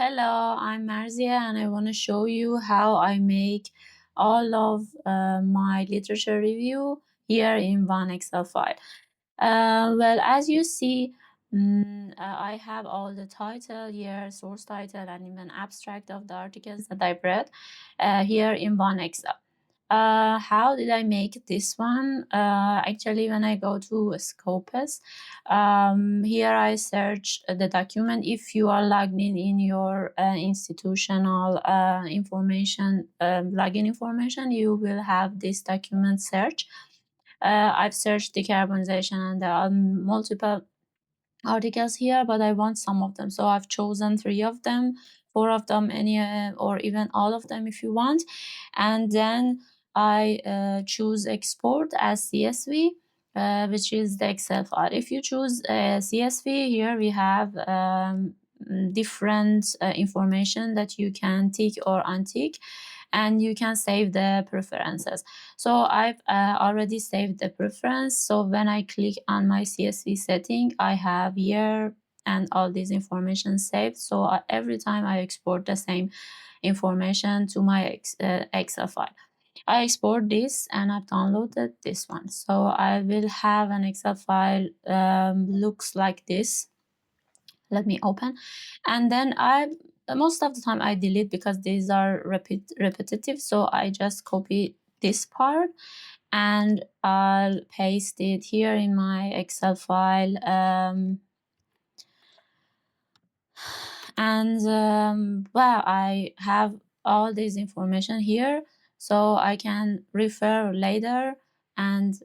Hello, I'm Marzia and I want to show you how I make all of my literature review here in one Excel file. Well, as you see, I have all the title here, source title, and even abstract of the articles that I read here in one Excel. How did I make this one? Actually, when I go to Scopus, here I search the document. If you are logged in your institutional information, login information, you will have this document search. I've searched decarbonization and there are multiple articles here, but I want some of them. So I've chosen 3 of them, 4 of them, any or even all of them if you want. And then I choose export as CSV, which is the Excel file. If you choose CSV, here we have different information that you can tick or untick, and you can save the preferences. So I've already saved the preference. So when I click on my CSV setting, I have year and all this information saved. So every time I export the same information to my Excel file, I export this and I've downloaded this one. So I will have an Excel file looks like this. Let me open, and then most of the time I delete because these are repetitive, so I just copy this part and I'll paste it here in my Excel file, well, I have all this information here, so I can refer later and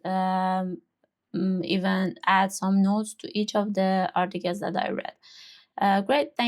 even add some notes to each of the articles that I read. Great, thank